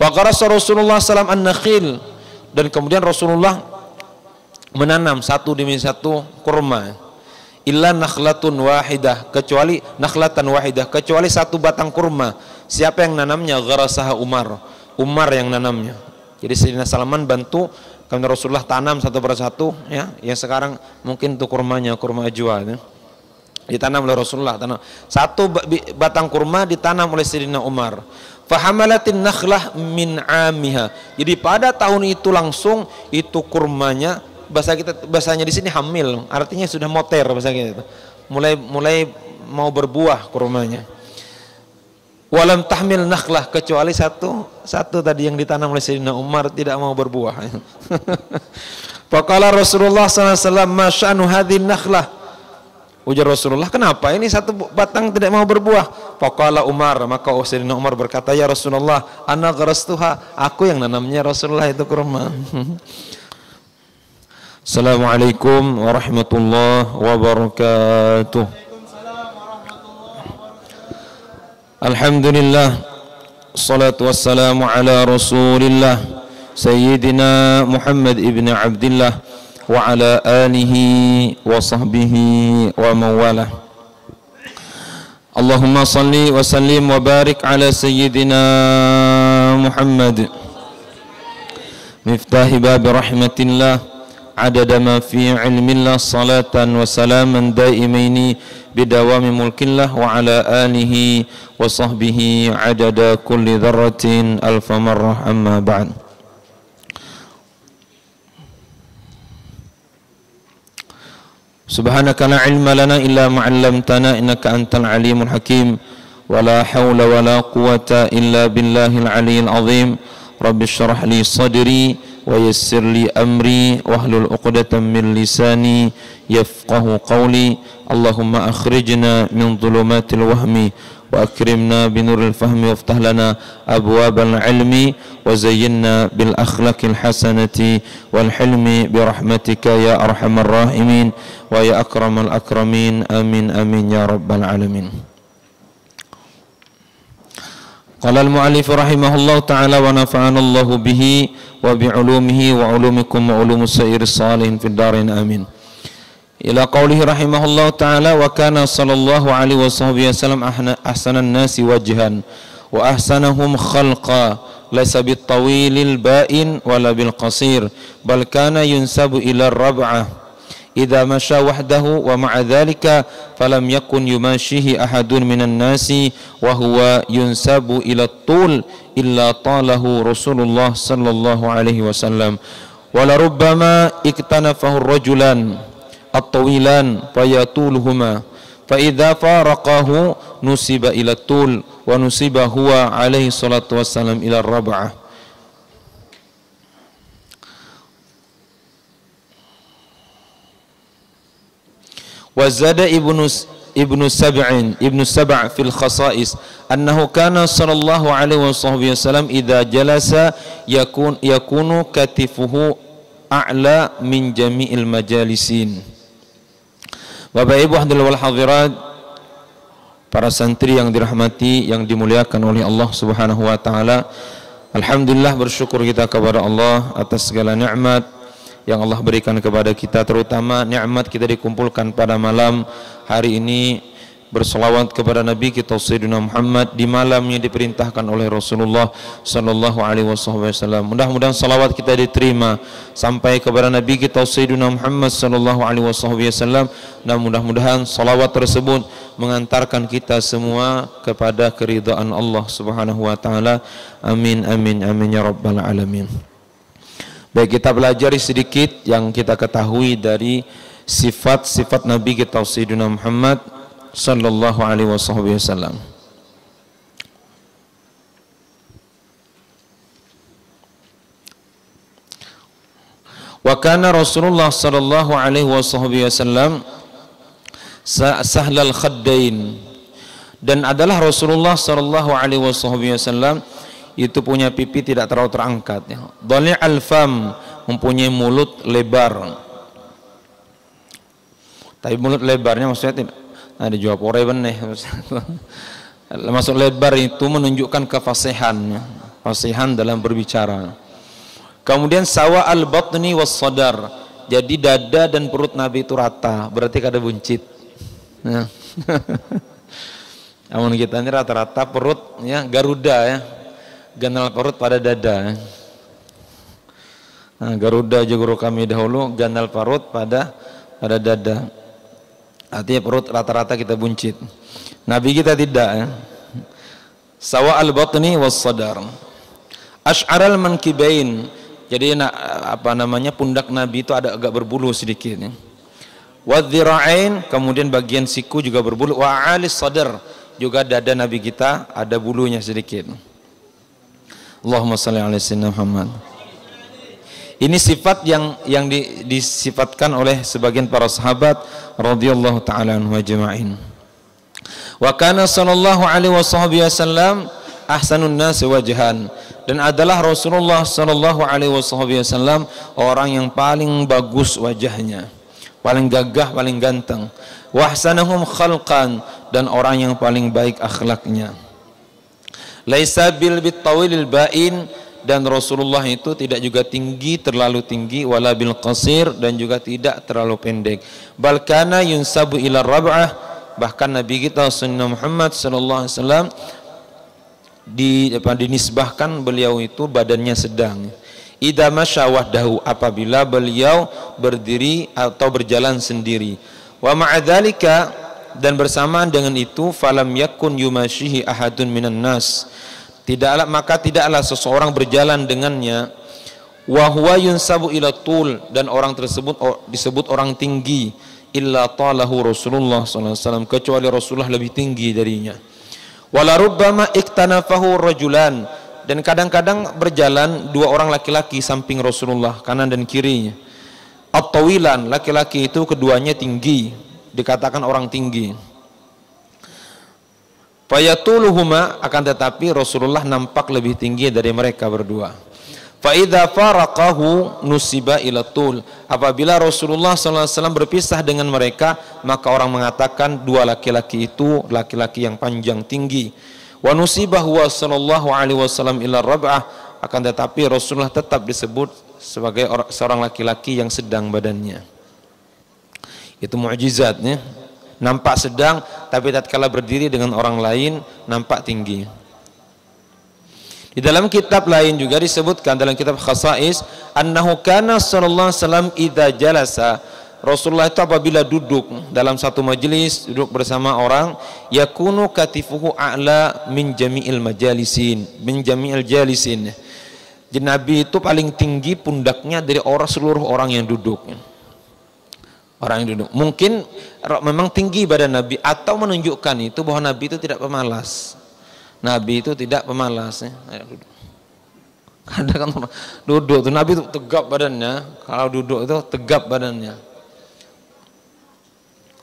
Faqarasa Rasulullah SAW an-nakhil, dan kemudian Rasulullah menanam satu demi satu kurma. Illa nakhlatun wahidah, kecuali nakhlatan wahidah, kecuali satu batang kurma. Siapa yang nanamnya? Gharasaha Umar yang nanamnya. Jadi Sayyidina Salman bantu, kemudian Rasulullah tanam satu persatu, ya. Yang sekarang mungkin itu kurmanya, kurma ajwa, ya. Ditanam oleh Rasulullah, satu batang kurma ditanam oleh Sayyidina Umar. Fahamalatin nakhlah min amiha. Jadi pada tahun itu langsung itu kurmanya, bahasanya di sini hamil, artinya sudah moter bahasa kita itu. Mulai mau berbuah kurmanya. Walam tahmil nakhlah, kecuali satu tadi yang ditanam oleh Sayyidina Umar tidak mau berbuah. Faqala Rasulullah sallallahu alaihi wasallam, "Ma sya'nu hadhihi nakhlah?" Ujar Rasulullah, kenapa ini satu batang tidak mau berbuah? Faqala Umar, maka Sayyidina Umar berkata, "Ya Rasulullah, ana gharastuha," aku yang nanamnya Rasulullah itu kurma. Assalamualaikum warahmatullahi wabarakatuh. Alhamdulillah, salatu wassalamu ala Rasulillah Sayyidina Muhammad ibn Abdillah wa ala alihi wa sahbihi wa mawalah. Allahumma salli wa sallim wa barik ala Sayyidina Muhammad miftahi bab rahmatillah adada ma fi ilmillah, salatan wa salaman daimaini bidawami mulkillah wa ala alihi wa sahbihi adada kulli dharratin alfa marrah, amma ba'd. Subhanaka la ilma lana illa ma 'allamtana innaka antal alimul hakim, wa la hawla wa la quwwata illa billahil aliyyil azim. Rabbi shrah li sadri wa yassir li amri wahlul 'uqdatam min lisani yafqahu qawli. Allahumma akhrijna min dhulumatil wahmi wa akrimna binuril fahmi waftah lana abwabal ilmi wa zayyinna bil akhlaqil hasanati wal hilmi bi rahmatika ya arhamar rahimin wa ya akramal akramin, amin amin ya rabbal alamin. Qala al-mu'allif rahimahullah ta'ala wa nafa'ana Allahu bihi wa bi ulumihi wa ulumikum wa ulumus sa'iris salihin fid darin, amin. Ila qawlihi rahimahullah ta'ala, wa kana sallallahu alaihi wasallam ahsanan nasi wajhan wa ahsanahum khalqa, laysa bit tawilil ba'in wala bil qasir, bal kana yunsabu ila rab'ah idza masya wahdahu wa ma'a dhalika falam yakun yumashihi ahadun minan nasi wa huwa yunsabu ila tul illa talahu Rasulullah sallallahu alaihi wasallam, wa la rubbama iktanafahu rajulan at-tawilan fayatuluhuma fa idza faraqahu nusiba ila tul wa nusiba huwa alaihi salatu wassalam ila rab'ah. Wa zada ibnu Sab' fil khasa'is annahu kana sallallahu alaihi wasallam idza jalasa yakunu katifuhu a'la min jami'il majalisin. Bapak Ibu hadirin wal hadirat, para santri yang dirahmati, yang dimuliakan oleh Allah Subhanahu wa taala. Alhamdulillah, bersyukur kita kepada Allah atas segala nikmat yang Allah berikan kepada kita, terutama nikmat kita dikumpulkan pada malam hari ini berselawat kepada Nabi kita Sayyidina Muhammad di malam yang diperintahkan oleh Rasulullah sallallahu alaihi wasallam. Mudah-mudahan salawat kita diterima sampai kepada Nabi kita Sayyidina Muhammad sallallahu alaihi wasallam, dan mudah-mudahan salawat tersebut mengantarkan kita semua kepada keridhaan Allah Subhanahu wa taala. Amin amin amin ya rabbal alamin. Baik, kita pelajari sedikit yang kita ketahui dari sifat-sifat Nabi kita Sayyidina Muhammad sallallahu alaihi wasallam. Wa kana Rasulullah sallallahu alaihi wasallam sahlal khaddain, dan adalah Rasulullah sallallahu alaihi wasallam itu punya pipi tidak terlalu terangkat, ya. Dhali'al fam, mempunyai mulut lebar. Tapi mulut lebarnya maksudnya tidak ada jawab ore benih. Maksud lebar itu menunjukkan kefasihan, fasihan dalam berbicara. Kemudian sawa al-batni was sadar, jadi dada dan perut Nabi itu rata, berarti kada buncit. Ya. Namun kita ini rata-rata perut ya Garuda ya, ganal perut pada dada. Nah, Garuda juga kami dahulu ganal perut pada dada. Artinya perut rata-rata kita buncit. Nabi kita tidak ya. Sawa al-batni was sadar. Ash'aral mankibain. Jadi pundak Nabi itu ada agak berbulu sedikit ya. Wadh-dhira'ain, kemudian bagian siku juga berbulu. Wa 'alis sadar, juga dada Nabi kita ada bulunya sedikit. Allahumma shalli ala sayyidina Muhammad. Ini sifat yang disifatkan oleh sebagian para sahabat radhiyallahu taala anhum ajma'in. Wa kana sallallahu alaihi wasallam ahsanun nasi wajhan, dan adalah Rasulullah sallallahu alaihi wasallam orang yang paling bagus wajahnya, paling gagah, paling ganteng. Wa ahsanahum khalqan, dan orang yang paling baik akhlaknya. Laisa bil bitawilil ba'in, dan Rasulullah itu tidak juga tinggi, terlalu tinggi, wala bil qasir, dan juga tidak terlalu pendek. Bal kana yunsabu ila rab'ah, bahkan Nabi kita Sayyidina Muhammad sallallahu alaihi wasallam dinisbahkan beliau itu badannya sedang. Idza masya wahdahu, apabila beliau berdiri atau berjalan sendiri. Wa ma'adzalika, dan bersamaan dengan itu, falam yakun yumashihi ahadun minan nas, tidaklah seseorang berjalan dengannya. Wa huwa yunsabu ila tul, dan orang tersebut disebut orang tinggi. Illa talahu Rasulullah sallallahu alaihi wasallam, kecuali Rasulullah lebih tinggi darinya. Wala rubbama iktanafahu rajulan, dan kadang-kadang berjalan dua orang laki-laki samping Rasulullah, kanan dan kirinya. At-tawilan, laki-laki itu keduanya tinggi, dikatakan orang tinggi. Fayatuluhuma, akan tetapi Rasulullah nampak lebih tinggi dari mereka berdua. Fa idza faraqahu nusiba ila tul, apabila Rasulullah sallallahu alaihi wasallam berpisah dengan mereka, maka orang mengatakan dua laki-laki itu laki-laki yang panjang tinggi. Wa nusiba huwa sallallahu alaihi wasallam ila rab'ah, akan tetapi Rasulullah tetap disebut sebagai seorang laki-laki yang sedang badannya. Itu mukjizatnya. Nampak sedang, tapi tatkala berdiri dengan orang lain nampak tinggi. Di dalam kitab lain juga disebutkan, dalam kitab Khasa'is, annahu kana sallallahu alaihi wasallam idza jalasa, Rasulullah itu apabila duduk dalam satu majelis, duduk bersama orang, yakunu katifuhu a'la min jami'il jalisin. Jadi Nabi itu paling tinggi pundaknya dari seluruh orang yang duduk. Orang yang duduk mungkin memang tinggi badan Nabi, atau menunjukkan itu bahwa Nabi itu tidak pemalas. Nabi itu tidak pemalas ya. Duduk. Kadang kan duduk tuh Nabi itu tegap badannya, kalau duduk itu tegap badannya.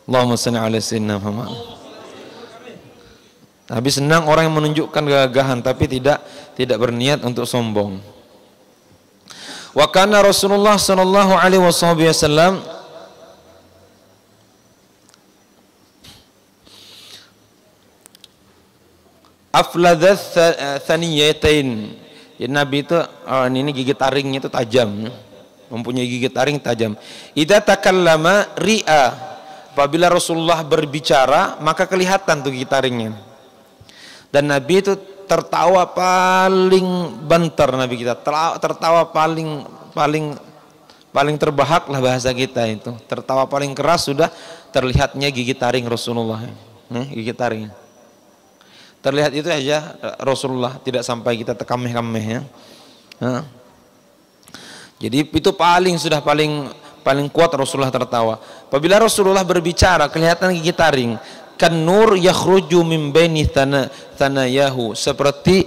Allahumma shalli ala sayyidina Muhammad. Nabi senang orang yang menunjukkan gagahan, tapi tidak berniat untuk sombong. Wa kana Rasulullah sallallahu alaihi wasallam afladats thaniyatain. Ya, Nabi itu ini gigi taringnya itu tajam, mempunyai gigi taring tajam. Idza takallama ri'a, apabila Rasulullah berbicara maka kelihatan tuh gigi taringnya. Dan Nabi itu tertawa paling banter, Nabi kita tertawa paling terbahak lah bahasa kita itu. Tertawa paling keras sudah terlihatnya gigi taring Rasulullah. Gigi taring. Terlihat itu aja Rasulullah, tidak sampai kita tekameh-kameh ya. Jadi itu paling kuat Rasulullah tertawa. Apabila Rasulullah berbicara kelihatan gigi taring. Kan nur yakhruju min baini thanayahu, seperti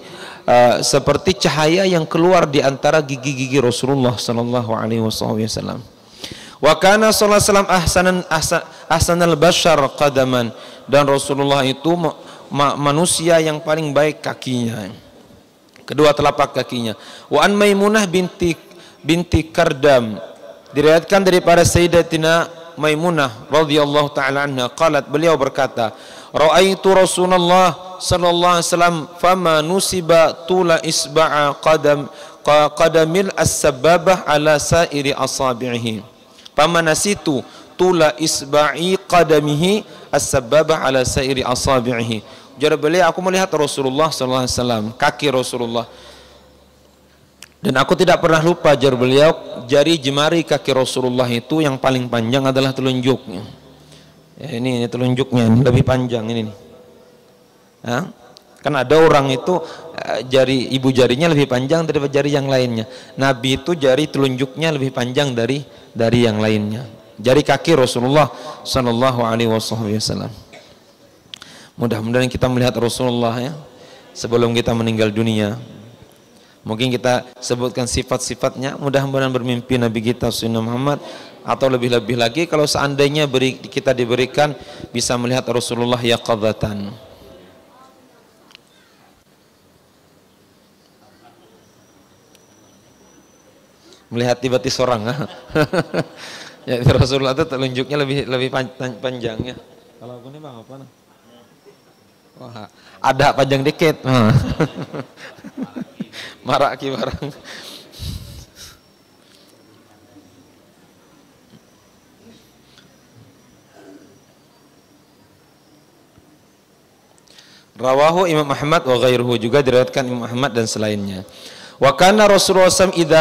cahaya yang keluar di antara gigi-gigi Rasulullah sallallahu alaihi wasallam. Wa kana sallallahu alaihi wasallam ahsanal bashar qadaman, dan Rasulullah itu manusia yang paling baik kakinya, kedua telapak kakinya. Wa an Maimunah binti Kardam, diriwayatkan daripada Sayyidatina Maimunah radhiyallahu taala anha, qalat, beliau berkata, raaitu Rasulullah sallallahu alaihi wasallam fama nusiba tula isba'a qadamil as-sababah ala sairi asabi'ihi. Fama nasitu tula isba'i qadamihi as-sababah ala sairi asabi'ihi. Ujar beliau, aku melihat Rasulullah sallallahu alaihi wasallam, kaki Rasulullah, dan aku tidak pernah lupa, jar beliau, jari jemari kaki Rasulullah itu yang paling panjang adalah telunjuknya. Ya, ini telunjuknya ini lebih panjang ini nih. Nah, kan ada orang itu jari ibu jarinya lebih panjang daripada jari yang lainnya. Nabi itu jari telunjuknya lebih panjang dari yang lainnya. Jari kaki Rasulullah sallallahu alaihi wasallam. Mudah-mudahan kita melihat Rasulullah ya sebelum kita meninggal dunia. Mungkin kita sebutkan sifat-sifatnya, mudah-mudahan bermimpi Nabi kita Sayyidina Muhammad, atau lebih-lebih lagi kalau seandainya kita diberikan bisa melihat Rasulullah yaqadzatan. Melihat tiba-tiba seorang. Ya, Rasulullah itu telunjuknya lebih panjang ya. Kalau aku ini bang apa? Wah, ada panjang dikit. Maraki barang. Rawahu Imam Ahmad wa ghairuhu, juga diriwayatkan Imam Ahmad dan selainnya. Wa kana Rasulullah SAW idza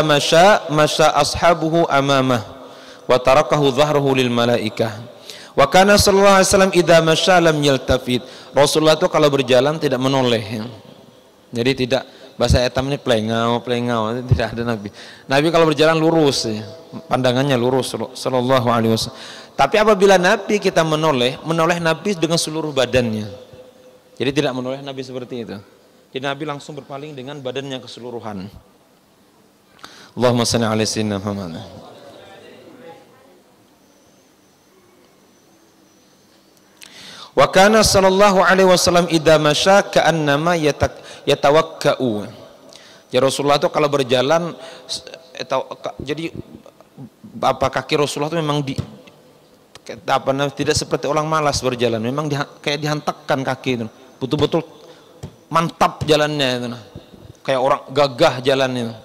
masya ashabuhu amamah wa tarakahu dhahruhu lil malaikah. Wa kana sallallahu alaihi wasallam idza masya lam yaltafit. Rasulullah itu kalau berjalan tidak menoleh. Jadi tidak, bahasa etam ini plengau, tidak ada Nabi. Nabi kalau berjalan lurus ya, pandangannya lurus sallallahu alaihi wasallam. Tapi apabila Nabi kita menoleh Nabi dengan seluruh badannya. Jadi tidak menoleh Nabi seperti itu. Jadi Nabi langsung berpaling dengan badannya keseluruhan. Allahumma shalli ala sayyidina Muhammad. Wa kana sallallahu alaihi wasallam idza masya ka'annama yatawakka'u. Ya Rasulullah itu kalau berjalan jadi kaki Rasulullah itu memang tidak seperti orang malas berjalan, memang kayak dihantakkan kaki itu. Betul-betul mantap jalannya itu. Kayak orang gagah jalannya.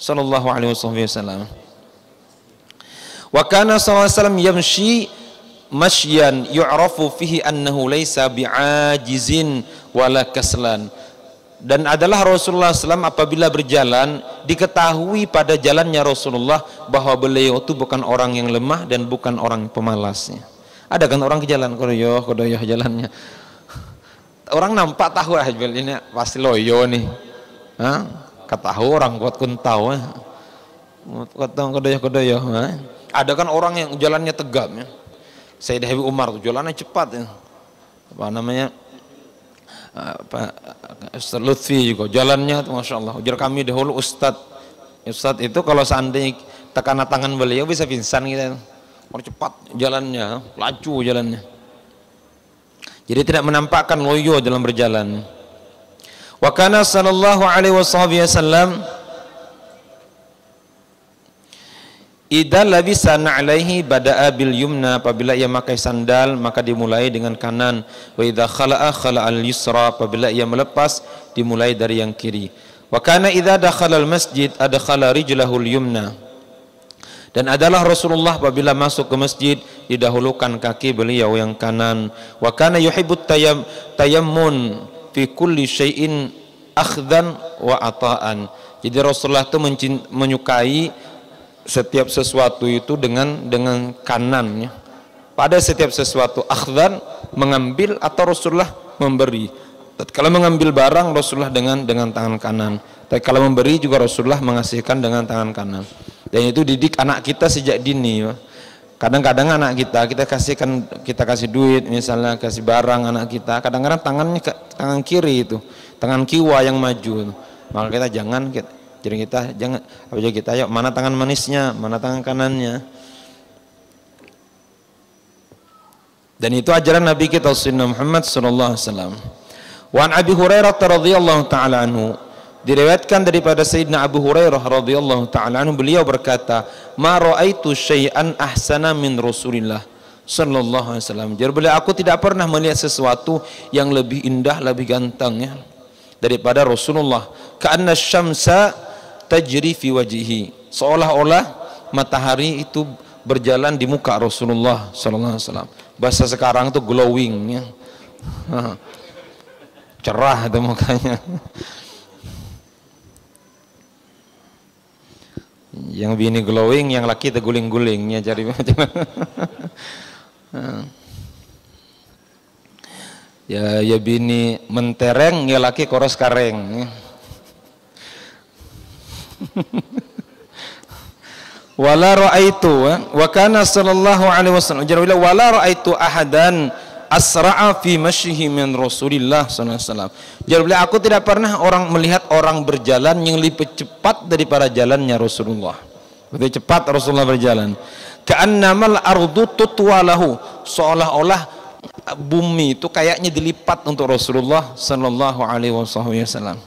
Sallallahu alaihi wasallam. Wa kana sallallahu alaihi wasallam yamshi masyan yu'rafu fihi annahu laisa bi'ajizin wala kaslan. Dan adalah Rasulullah SAW apabila berjalan diketahui pada jalannya Rasulullah bahwa beliau itu bukan orang yang lemah dan bukan orang pemalasnya. Ada kan orang ke jalan kodoyoh jalannya, orang nampak tahu ini pasti loyo nih, ketahu orang kuat kuntau, kodoyoh. Ada kan orang yang jalannya tegap ya. Sayyidah Habib Umar tuh jalannya cepat ya. Apa namanya? Ustaz Lutfi juga jalannya tuh Masya Allah. Ujar kami dahulu Ustadz itu kalau seandainya tekanan tangan beliau bisa pingsan gitu. Orang cepat jalannya, laju jalannya. Jadi tidak menampakkan loyo dalam berjalan. Wa kana sallallahu alaihi wasallam idza labisa na'laihi bada'a bil yumna, apabila ia memakai sandal maka dimulai dengan kanan. Wa idza khala'a al yusra, apabila ia melepas dimulai dari yang kiri. Wa kana idza dakhala al masjid adkhala rijlahu al yumna, dan adalah Rasulullah apabila masuk ke masjid didahulukan kaki beliau yang kanan. Wa kana yuhibbut tayammun fi kulli syai'in akhdan wa ata'an. Jadi Rasulullah itu menyukai setiap sesuatu itu dengan kanannya. Pada setiap sesuatu akhdan mengambil atau Rasulullah memberi. Kalau mengambil barang Rasulullah dengan tangan kanan. Tapi kalau memberi juga Rasulullah mengasihkan dengan tangan kanan. Dan itu didik anak kita sejak dini. Kadang-kadang anak kita kasih duit, misalnya kasih barang anak kita, kadang-kadang tangannya tangan kiri itu, tangan kiwa yang maju. Maka kita jangan yuk mana tangan manisnya, mana tangan kanannya. Dan itu ajaran Nabi kita Sayyidina Muhammad sallallahu alaihi wasallam. Wa an Abi Hurairah radhiyallahu taala anhu, diriwayatkan daripada Sayyidina Abu Hurairah radhiyallahu taala anhu, beliau berkata, "Ma ra'aitu syai'an ahsana min Rasulillah sallallahu alaihi wasallam. Jadi beliau, aku tidak pernah melihat sesuatu yang lebih indah, lebih ganteng ya daripada Rasulullah. Ka'anna syamsa tajri fi wajhihi, seolah-olah matahari itu berjalan di muka Rasulullah sallallahu alaihi wasallam. Bahasa sekarang itu glowing ya. Cerah itu mukanya. Yang bini glowing, yang laki terguling-guling ya, cari macam. Ya bini mentereng, ya laki koros kareng. Wala ra'aitu wa kana sallallahu alaihi wasallam jalla wala ra'aitu ahadan asra'a fi masyihi min Rasulillah sallallahu alaihi wasallam. Jadi aku tidak pernah melihat orang berjalan yang lebih cepat daripada jalannya Rasulullah. Lebih cepat Rasulullah berjalan. Ka'annamal ardu tutwalahu, seolah-olah bumi itu kayaknya dilipat untuk Rasulullah sallallahu alaihi wasallam.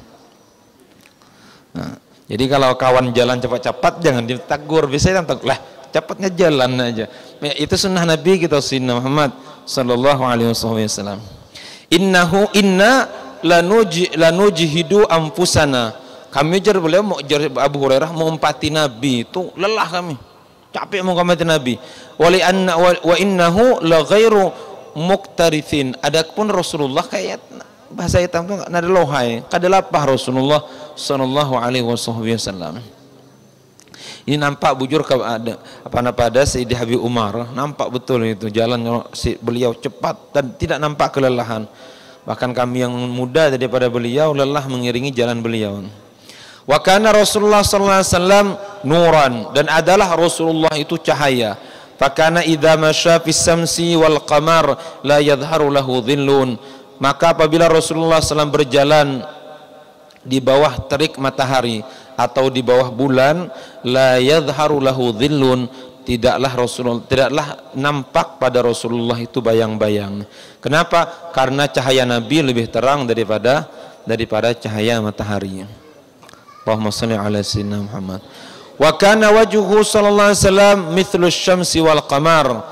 Nah, jadi kalau kawan jalan cepat-cepat jangan ditegur, biasanya tegur lah, cepatnya jalan aja. Itu sunnah Nabi kita, sunnah Muhammad sallallahu alaihi wasallam. Inna lanujhidu anfusana. Kami beliau mau Abu Hurairah mau empati Nabi, itu lelah kami. Capek mau empati Nabi. Wa innahu la ghairu muqtarithin. Adapun Rasulullah kayak bahasa hitam itu nada lohai, kada lapah Rasulullah sallallahu alaihi wasallam. Ini nampak bujur pada Sayyidi Habib Umar, nampak betul itu jalan beliau cepat dan tidak nampak kelelahan. Bahkan kami yang muda daripada beliau lelah mengiringi jalan beliau. Wa kana Rasulullah sallallahu alaihi wasallam nuran, dan adalah Rasulullah itu cahaya. Fakana idza masya fis samsi wal qamar la yadhharu lahu dhillun. Maka apabila Rasulullah SAW berjalan di bawah terik matahari atau di bawah bulan, la yadhharu lahu dhillun, tidaklah nampak pada Rasulullah itu bayang-bayang. Kenapa? Karena cahaya Nabi lebih terang daripada cahaya matahari. Allahumma shalli ala sayyidina Muhammad. Wa kana wajhuhu sallallahu alaihi wasallam mithlu syamsi wal qamar,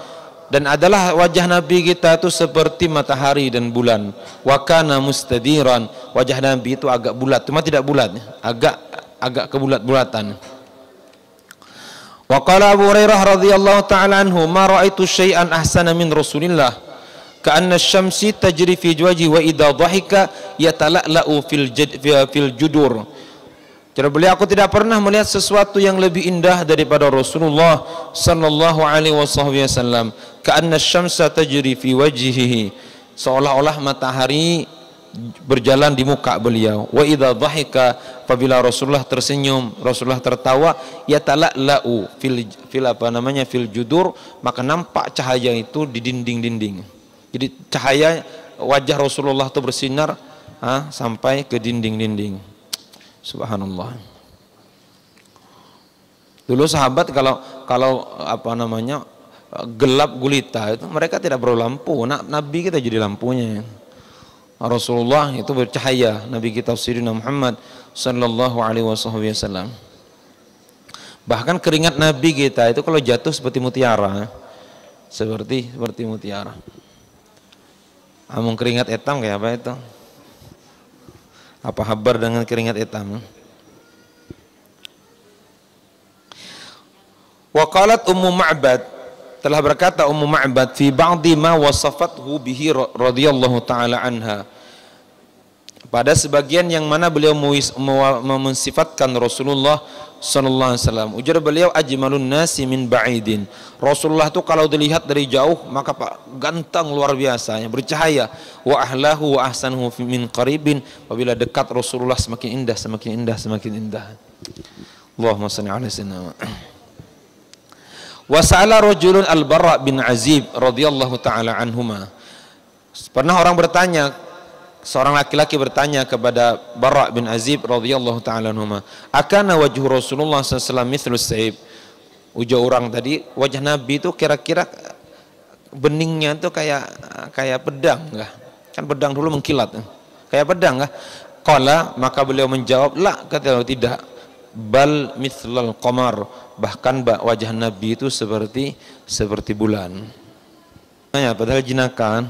dan adalah wajah Nabi kita itu seperti matahari dan bulan. Wa kana mustadiran, wajah Nabi itu agak bulat, cuma tidak bulat, agak kebulat-bulatan. Wa qala Abu Hurairah radhiyallahu taala anhu, ma raaitu syai'an ahsana min Rasulillah, ka'anna asy-syamsi tajri fi wajhi wa idza dhahika yatala'la'u fil judur. Jadi beliau, aku tidak pernah melihat sesuatu yang lebih indah daripada Rasulullah sallallahu alaihi wasallam. Ka'anna asy-syamsa tajri fi wajhihi, seolah-olah matahari berjalan di muka beliau. Wa idza dhahika, apabila Rasulullah tersenyum, Rasulullah tertawa, yatala'la'u fil judur, maka nampak cahaya itu di dinding-dinding. Jadi cahaya wajah Rasulullah itu bersinar sampai ke dinding-dinding. Subhanallah. Dulu sahabat kalau gelap gulita itu mereka tidak perlu lampu. Nabi kita jadi lampunya. Rasulullah itu bercahaya, Nabi kita Sayyidina Muhammad sallallahu alaihi wasallam. Bahkan keringat Nabi kita itu kalau jatuh seperti mutiara. Seperti mutiara. Amung keringat hitam kayak apa itu? Apa kabar dengan keringat hitam? Wa qalat Ummu Ma'bad, telah berkata Ummu Ma'bad fi ba'di ma wasafathu bihi radhiyallahu taala anha, pada sebagian yang mana beliau mensifatkan Rasulullah sallallahu alaihi wasallam. Ujar beliau, ajmalun nasi min ba'idin. Rasulullah itu kalau dilihat dari jauh maka ganteng luar biasa, bercahaya. Wa ahlahu wa ahsanuhu min qaribin. Apabila dekat Rasulullah semakin indah, semakin indah, semakin indah. Allahumma shalli ala sayyidina. Wa sa'ala rajulun al-Bara' bin Azib radhiyallahu taala anhuma. Pernah orang bertanya, seorang laki-laki bertanya kepada Bara' bin Azib radhiyallahu taala anhuma, akana wajhu Rasulullah sallallahu alaihi wasallam mithlu saib. Ujar orang tadi, wajah Nabi itu kira-kira beningnya itu kayak pedang enggak? Kan pedang dulu mengkilat. Kayak pedang enggak? Qala, maka beliau menjawab, la, kata tidak. Bal mithlal qamar, bahkan wajah Nabi itu seperti bulan. Ya, padahal jinakan.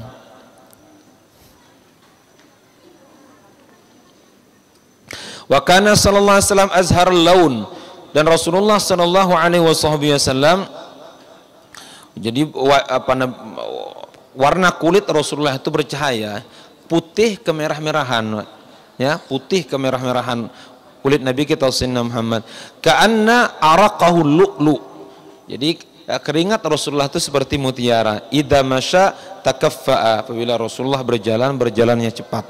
Wa kana sallallahu alaihi wasallam azhar laun, dan Rasulullah sallallahu alaihi wasallam jadi warna kulit Rasulullah itu bercahaya putih kemerah-merahan, ya, putih kemerah-merahan kulit Nabi kita Sayyidina Muhammad. Ka'anna araqahu lu'lu. Jadi keringat Rasulullah itu seperti mutiara. Idza masya takaffa'a. Apabila Rasulullah berjalan, berjalannya cepat.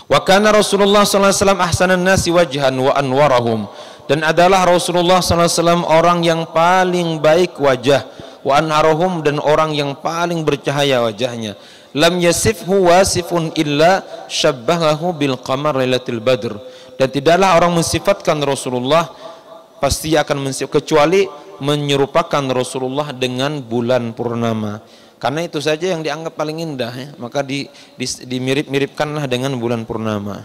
Wa kana Rasulullah sallallahu alaihi wasallam ahsanan nasi wajhan wa anwarahum, dan adalah Rasulullah sallallahu alaihi wasallam orang yang paling baik wajah, wa anwarahum, dan orang yang paling bercahaya wajahnya. Lam yasifhu wasifun illa syabbahahu bil qamar lailatul badr, dan tidaklah orang mensifatkan Rasulullah pasti akan kecuali menyerupakan Rasulullah dengan bulan purnama. Karena itu saja yang dianggap paling indah, ya. Maka dimirip-miripkanlah dengan bulan purnama.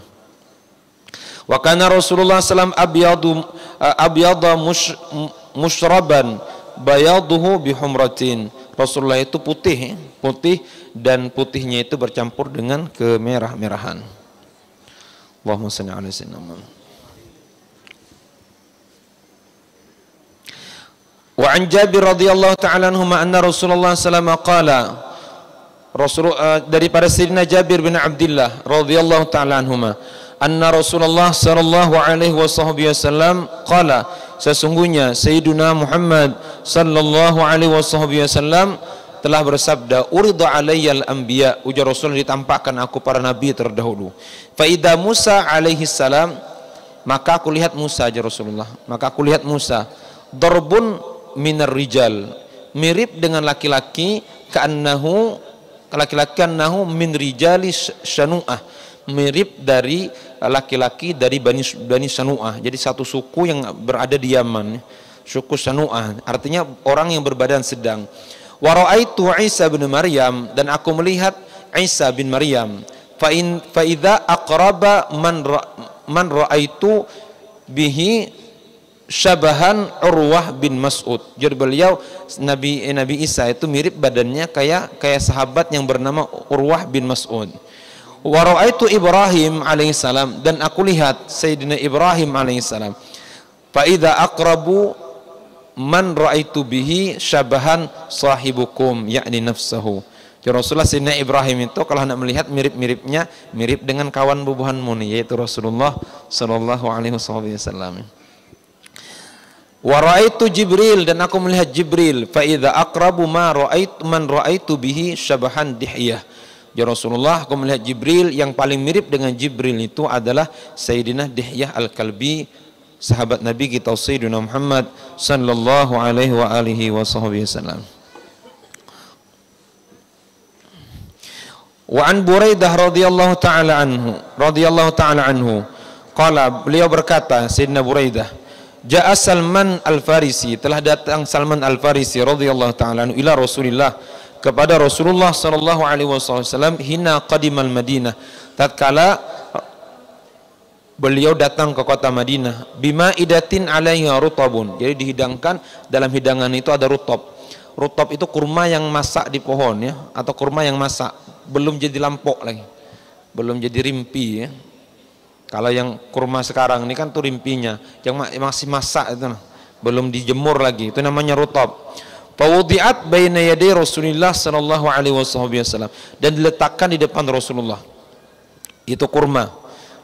Wa kana Rasulullah sallam abyadu mushraban bayaduhu bihumratin. Rasulullah itu putih, putih, dan putihnya itu bercampur dengan kemerah-merahan. Allahumma shalli ala sayyidina Muhammad. Wa an Jabir radhiyallahu ta'ala anhu anna Rasulullah sallallahu qala, daripada Sayyidina Jabir bin Abdullah radhiyallahu ta'ala anhuma, anna Rasulullah sallallahu alaihi wasallam qala, sesungguhnya Sayyidina Muhammad sallallahu alaihi wasallam telah bersabda, urida alayyal anbiya, ujar Rasul, ditampakkan aku para nabi terdahulu. Fa idza Musa alaihi salam, maka aku lihat Musa, aja Rasulullah, maka aku lihat Musa, darbun minar rijal, mirip dengan laki-laki, ka'annahu, laki-laki annahu min rijali Shanu'ah, mirip dari laki-laki dari Bani Shanu'ah. Jadi satu suku yang berada di Yaman, suku Shanu'ah, artinya orang yang berbadan sedang. Wa ra'aitu Isa bin Maryam, dan aku melihat Isa bin Maryam. Fa idza aqraba man ra'aitu bihi syabahan Urwah bin Mas'ud. Jadi beliau Nabi Isa itu mirip badannya kayak sahabat yang bernama Urwah bin Mas'ud. Wa ra'aitu Ibrahim alaihissalam, dan aku lihat Sayyidina Ibrahim alaihissalam. Fa idza aqrabu man ra'aitu bihi syabahan sahibukum, yakni nafsahu. Jadi Rasulullah Sayyidina Ibrahim itu kalau hendak melihat mirip dengan kawan bubuhanmu nih, yaitu Rasulullah sallallahu alaihi wasallam. Wa ra'aitu Jibril, dan aku melihat Jibril. Fa idza aqrabu man ra'aitu bihi syabahan Dihyah. Ya Rasulullah, aku melihat Jibril, yang paling mirip dengan Jibril itu adalah Sayyidina Dihyah Al-Kalbi, sahabat Nabi kita Sayyidina Muhammad sallallahu alaihi wa alihi wasallam. Wa an Buraidah radhiyallahu ta'ala anhu qala, beliau berkata, Sayyidina Buraidah, Ja'a Salman Al-Farisi, telah datang Salman Al-Farisi radhiyallahu ta'ala ila Rasulillah, kepada Rasulullah sallallahu alaihi wasallam, hina qadimal Madinah, tatkala beliau datang ke kota Madinah, bima idatin alaiha rutabun, jadi dihidangkan, dalam hidangan itu ada rutab. Rutab itu kurma yang masak di pohon, ya, atau kurma yang masak, belum jadi lampok lagi, belum jadi rimpi, ya. Kalau yang kurma sekarang ini kan tuh rimpinya, yang masih masak itu, belum dijemur lagi, itu namanya rutab. Fawudi'at baina yaday Rasulillah sallallahu alaihi wasallam, dan diletakkan di depan Rasulullah. Itu kurma,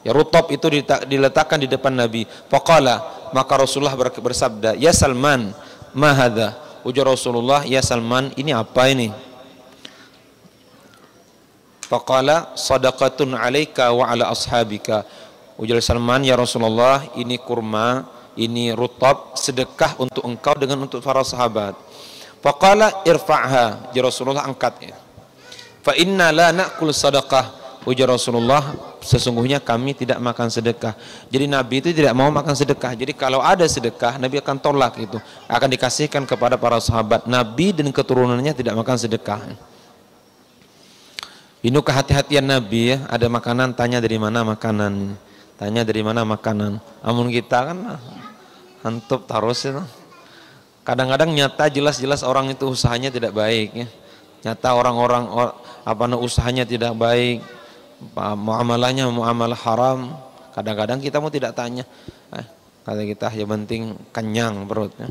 ya, rutab itu diletakkan di depan Nabi. Faqala, maka Rasulullah bersabda, ya Salman, ma hadza, ujar Rasulullah, ya Salman, ini apa ini? Faqala, sadaqatun alaika wa ala ashabika. Ujar Salman, ya Rasulullah, ini kurma, ini rutab, sedekah untuk engkau dengan untuk para sahabat. Faqala irfa'ha, ya Rasulullah, angkatnya. Fa inna la na'kul sadaqah, ujar Rasulullah, sesungguhnya kami tidak makan sedekah. Jadi Nabi itu tidak mau makan sedekah. Jadi kalau ada sedekah, Nabi akan tolak itu, akan dikasihkan kepada para sahabat. Nabi dan keturunannya tidak makan sedekah. Ini kehati-hatian Nabi, ya. Ada makanan, tanya dari mana makanan. Tanya dari mana makanan. Amun kita kan hantub terus itu. Kadang-kadang nyata jelas-jelas orang itu usahanya tidak baik ya. Nyata orang-orang usahanya tidak baik, muamalahnya muamalah haram. Kadang-kadang kita mau tidak tanya. Kata kita ya penting kenyang perutnya.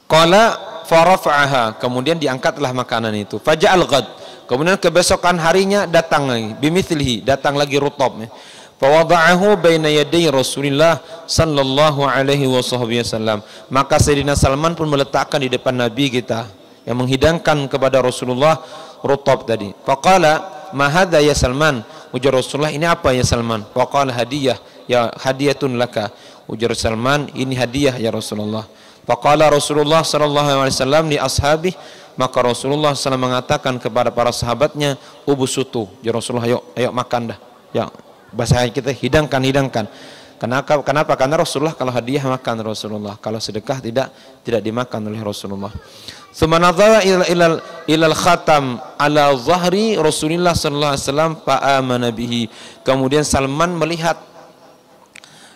Qala farafa'aha, kemudian diangkatlah makanan itu. Faja'al ghad, kemudian kebesokan harinya datang lagi, bimithlihi, datang lagi rutobnya. Fawada'ahu baina yaday Rasulillah sallallahu alaihi wasallam. Maka Sayyidina Salman pun meletakkan di depan Nabi kita yang menghidangkan kepada Rasulullah rutab tadi. Faqala ma hadza ya Salman, ujar Rasulullah, ini apa ya Salman? Faqala hadiyah, ya hadiyatun laka, ujar Salman, ini hadiah ya Rasulullah. Faqala Rasulullah sallallahu alaihi wasallam li ashabi, maka Rasulullah SAW mengatakan kepada para sahabatnya, ubusutu, ya Rasulullah, ayo makan dah. Ya, bahasa kita hidangkan. Kenapa? Karena Rasulullah kalau hadiah makan Rasulullah, kalau sedekah tidak dimakan oleh Rasulullah. Tsumma nadhara ilal khatam ala zahri Rasulullah sallallahu alaihi wasallam fa amana bihi. Kemudian Salman melihat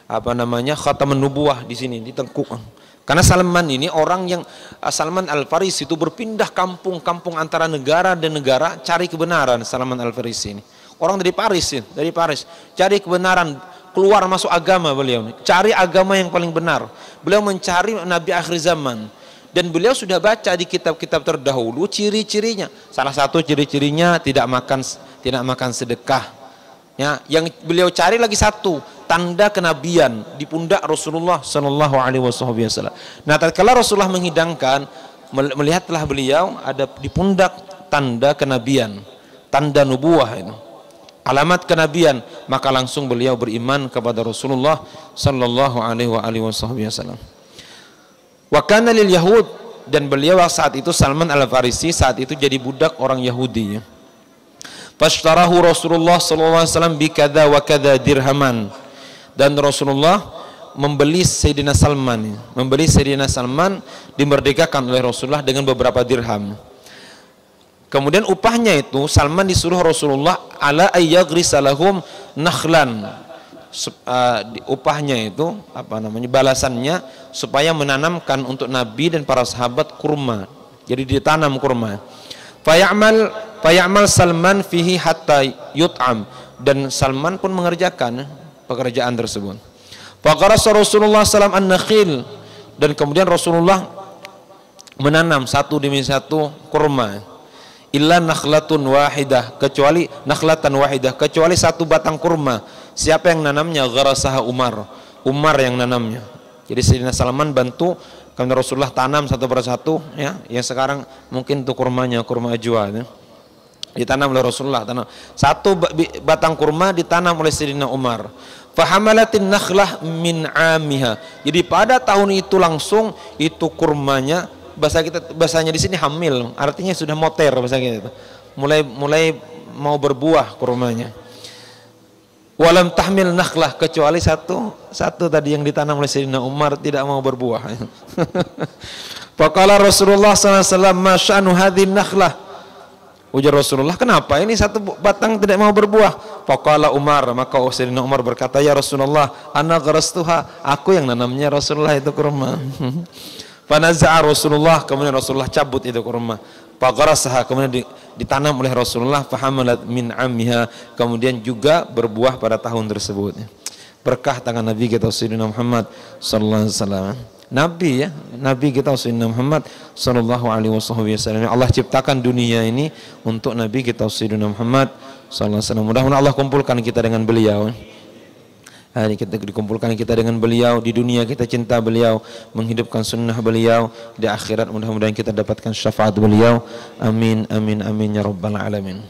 khataman nubuwah di sini di tengkuk. Karena Salman ini orang yang Salman Al-Farisi itu berpindah kampung-kampung antara negara dan negara cari kebenaran. Salman Al-Farisi ini orang dari Paris, cari kebenaran, keluar masuk agama beliau, cari agama yang paling benar. Beliau mencari Nabi akhir zaman dan beliau sudah baca di kitab-kitab terdahulu ciri-cirinya. Salah satu ciri-cirinya tidak makan sedekah. Ya, yang beliau cari lagi satu, tanda kenabian di pundak Rasulullah sallallahu alaihi wasallam. Nah, tatkala Rasulullah menghidangkan, melihatlah beliau ada di pundak tanda kenabian, tanda nubuwah itu, alamat kenabian, maka langsung beliau beriman kepada Rasulullah sallallahu alaihi wasallam. Wa kana lil yahud, dan beliau saat itu Salman Al-Farisi saat itu jadi budak orang Yahudi ya. Fashtarahu Rasulullah sallallahu alaihi wasallam bi kadza wa kadza dirhaman, dan Rasulullah membeli Sayyidina Salman dimerdekakan oleh Rasulullah dengan beberapa dirham. Kemudian upahnya itu Salman disuruh Rasulullah ala ayyagrisa lahum nakhlan, upahnya itu balasannya supaya menanamkan untuk Nabi dan para sahabat kurma. Jadi ditanam kurma. Faya'mal Salman fihi hatta yut'am, dan Salman pun mengerjakan pekerjaan tersebut. Faqarasa Rasulullah SAW an-nakhil, dan kemudian Rasulullah menanam satu demi satu kurma. Illa nakhlatan wahidah, kecuali satu batang kurma. Siapa yang nanamnya? Gharasaha Umar yang nanamnya. Jadi Sayyidina Salman bantu, kemudian Rasulullah tanam satu persatu ya. Yang sekarang mungkin itu kurma ajwa ya. Ditanam oleh Rasulullah, satu batang kurma ditanam oleh Sayyidina Umar. Fahamalatin nakhlah min amiha, jadi pada tahun itu langsung itu kurmanya, bahasanya di sini hamil, artinya sudah moter bahasa kita itu. Mulai mau berbuah kurmanya. Walam tahmil nakhlah, kecuali satu tadi yang ditanam oleh Sayyidina Umar tidak mau berbuah. Faqala Rasulullah sallallahu alaihi wasallam, ma sya'nu hadhihi nakhlah, ujar Rasulullah, kenapa ini satu batang tidak mau berbuah? Faqala Umar, maka Sayyidina Umar berkata, ya Rasulullah, ana gharastuha, aku yang nanamnya Rasulullah itu kurma. Fanaza'a Rasulullah, kemudian Rasulullah cabut itu kurma. Fagharasaha, kemudian ditanam oleh Rasulullah. Fahamalat min ammiha, kemudian juga berbuah pada tahun tersebut. Berkah tangan Nabi kita Sayyidina Muhammad sallallahu alaihi wasallam. Nabi kita Sayyidina Muhammad sallallahu alaihi wasallam. Allah ciptakan dunia ini untuk Nabi kita Sayyidina Muhammad sallallahu alaihi wasallam. Mudah-mudahan Allah kumpulkan kita dengan beliau. Hari kita dikumpulkan kita dengan beliau, di dunia kita cinta beliau, menghidupkan sunnah beliau, di akhirat mudah-mudahan kita dapatkan syafaat beliau. Amin amin amin ya rabbal alamin.